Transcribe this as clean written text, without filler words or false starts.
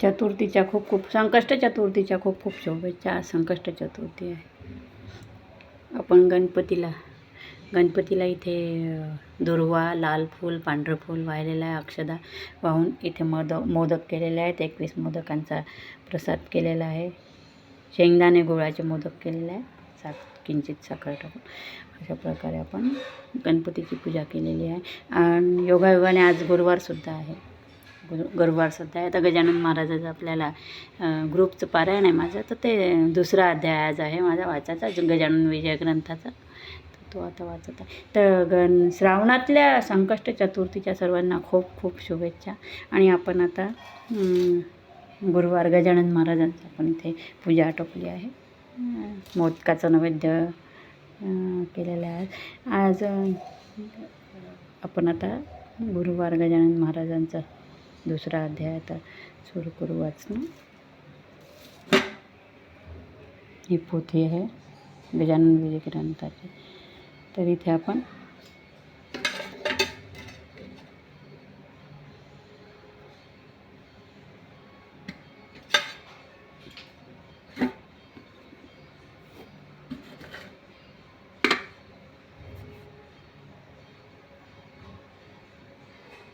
चतुर्थीच्या खूप खूप संकष्ट चतुर्थीच्या खूप खूप शुभेच्छा. आज संकष्ट चतुर्थी आहे. आपण गणपतीला इथे दुर्वा, लाल फूल, पांढरं फूल वाहिलेलं आहे. अक्षदा वाहून इथे मोदक केलेले आहेत. 21 मोदकांचा प्रसाद केलेला आहे. शेंगदाणे गुळाचे मोदक केलेले आहे, किंचित साखर टाकून. अशा प्रकारे आपण गणपतीची पूजा केलेली आहे. आणि योगायोगाने आज गुरुवारसुद्धा आहे. आता गजानन महाराजाचं आपल्याला ग्रुपचं पारायण आहे माझं, तर ते दुसरा अध्याय आज आहे माझा वाचायचा गजानन विजय ग्रंथाचा, तर तो आता वाचत आहे. तर श्रावणातल्या संकष्ट चतुर्थीच्या सर्वांना खूप खूप शुभेच्छा. आणि आपण आता गुरुवार गजानन महाराजांचं आपण इथे पूजा आटोपली आहे. मोदकाचं नैवेद्य केलेलं आहे. आज आपण आता गुरुवार गजानन महाराजांचा दुसरा अध्याय आता सुरू करू वाचणं. ही पोथी आहे गजानन विजय ग्रंथाची. तर इथे आपण